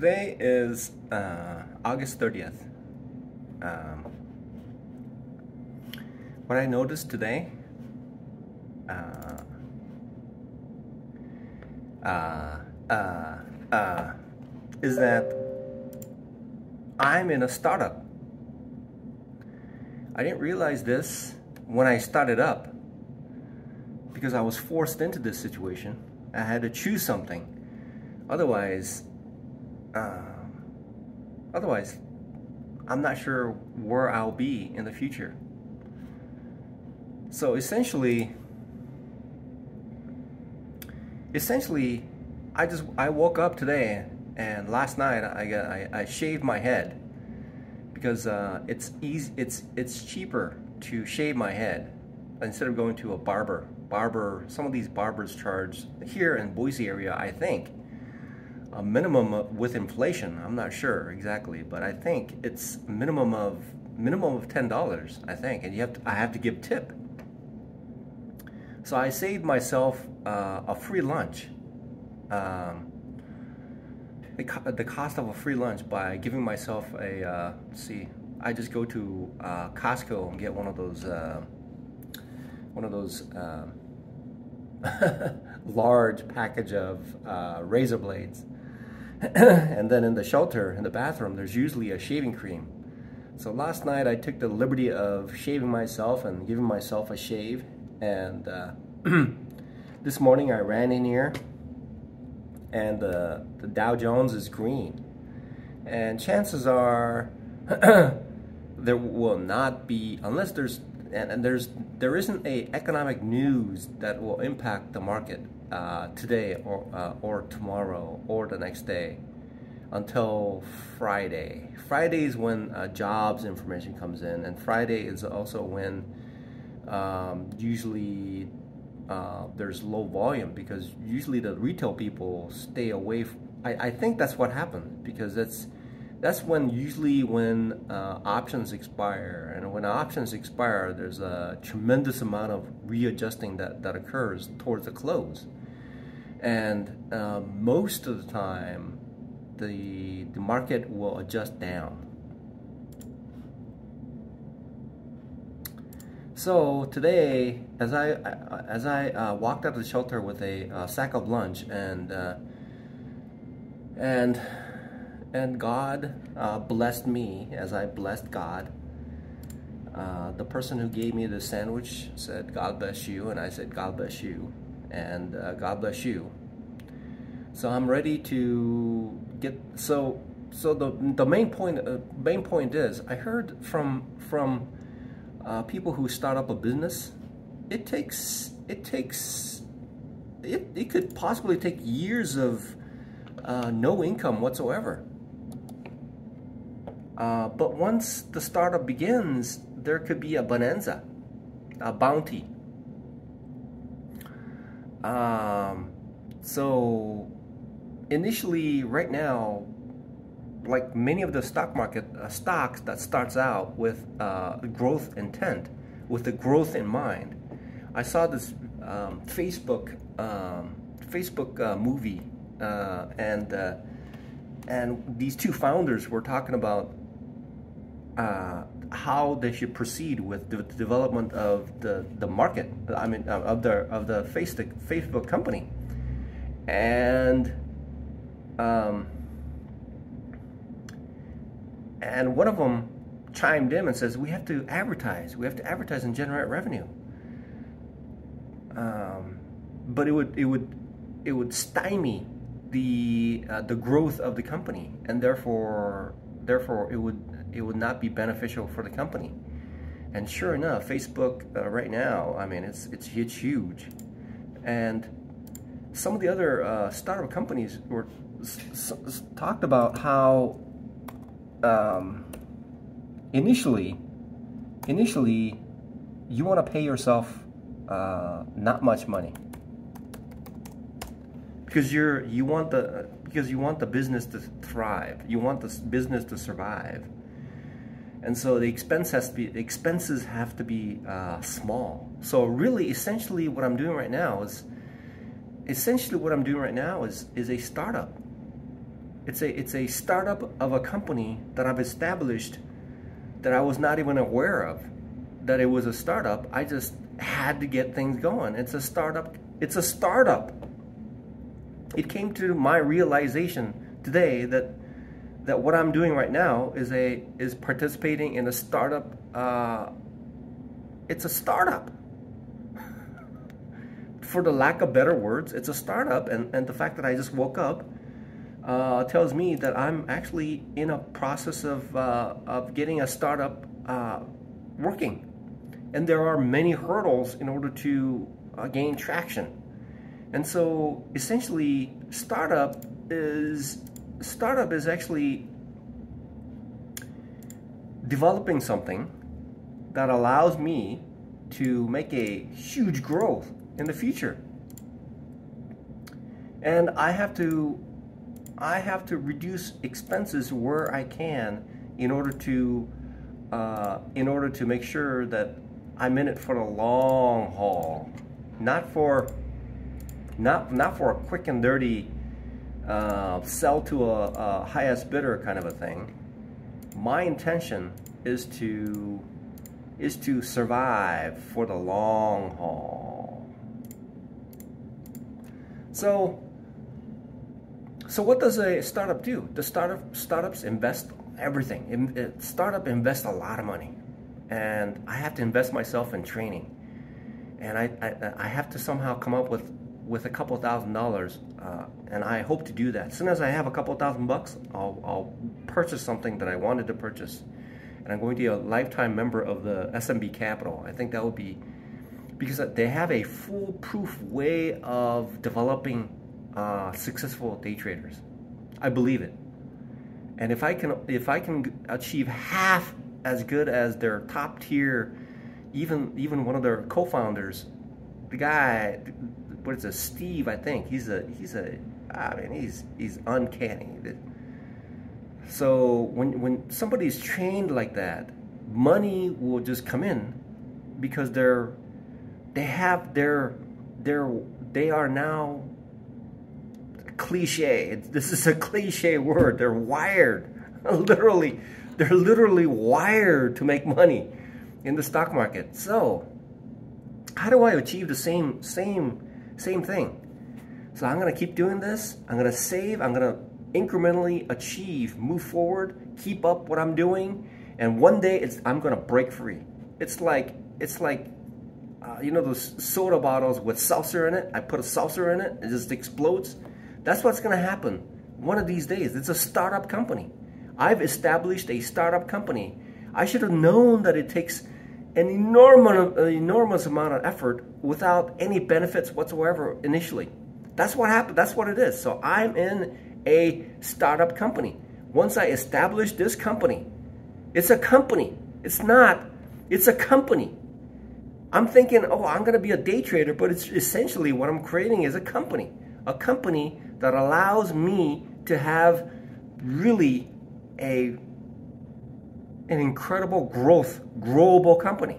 Today is August 30th. What I noticed today is that I'm in a startup. I didn't realize this when I started up because I was forced into this situation. I had to choose something. Otherwise, I'm not sure where I'll be in the future. So essentially, I woke up today, and last night I shaved my head because it's cheaper to shave my head instead of going to a barber. Some of these barbers charge here in Boise area, I think, a minimum with inflation. I'm not sure exactly, but I think it's minimum of $10, I think, and I have to give tip. So I saved myself a free lunch, the cost of a free lunch by giving myself a I just go to Costco and get one of those large package of razor blades. And then in the shelter, in the bathroom, there's usually a shaving cream. So last night I took the liberty of shaving myself and giving myself a shave. And this morning I ran in here, and the Dow Jones is green. And chances are there will not be, unless there isn't a economic news that will impact the market today or tomorrow or the next day until Friday. Friday is when jobs information comes in, and Friday is also when usually there's low volume, because usually the retail people stay away. I think that's what happened, because that's when options expire, and when options expire, there's a tremendous amount of readjusting that occurs towards the close. And most of the time, the market will adjust down. So today, as I walked out of the shelter with a sack of lunch, and God blessed me as I blessed God. The person who gave me the sandwich said, "God bless you," and I said, "God bless you," and God bless you. So I'm ready to get. So the main point is, I heard from people who start up a business, it could possibly take years of no income whatsoever. But once the startup begins, there could be a bonanza, a bounty. So initially, right now, like many of the stock market stocks that starts out with growth intent, with the growth in mind. I saw this Facebook movie, and these two founders were talking about how they should proceed with the development of the market. I mean, of the Facebook company, and one of them chimed in and says, we have to advertise and generate revenue. But it would stymie the growth of the company, and therefore it would not be beneficial for the company. And sure enough, Facebook right now, I mean, it's huge. And some of the other startup companies were talked about how initially you want to pay yourself not much money, because you want the business to thrive, you want the business to survive, and so the expenses have to be small. So really, essentially what I'm doing right now is a startup. It's a startup of a company that I've established that I was not even aware of that it was a startup. I just had to get things going. It's a startup. It's a startup. It came to my realization today that what I'm doing right now is participating in a startup. It's a startup. For the lack of better words, it's a startup, and the fact that I just woke up tells me that I'm actually in a process of getting a startup working. And there are many hurdles in order to gain traction. And so essentially startup is actually developing something that allows me to make a huge growth in the future. And I have to reduce expenses where I can in order to make sure that I'm in it for the long haul, not for a quick and dirty sell to a highest bidder kind of a thing. My intention is to survive for the long haul. So what does a startup do? The startups invest everything. Startup invests a lot of money, and I have to invest myself in training, and I have to somehow come up with a couple $1,000s, and I hope to do that. As soon as I have a couple $1,000 bucks, I'll purchase something that I wanted to purchase, and I'm going to be a lifetime member of the SMB Capital. I think that would be, because they have a foolproof way of developing successful day traders. I believe it. And if I can achieve half as good as their top tier, even one of their co-founders, the guy, what is it, Steve, I think he's uncanny. So when somebody's trained like that, money will just come in because they are now cliche. This is a cliche word. They're wired, literally. They're literally wired to make money in the stock market. So how do I achieve the same thing? So I'm gonna keep doing this. I'm gonna save. I'm gonna incrementally achieve, move forward, keep up what I'm doing, and one day I'm gonna break free. It's like you know those soda bottles with seltzer in it? I put a seltzer in it, it just explodes. That's what's gonna happen one of these days. It's a startup company. I've established a startup company. I should have known that it takes an enormous amount of effort without any benefits whatsoever initially. That's what happened. That's what it is. So I'm in a startup company. Once I establish this company, it's a company. It's a company. I'm thinking, oh, I'm going to be a day trader, but it's essentially what I'm creating is a company that allows me to have really an incredible growable company.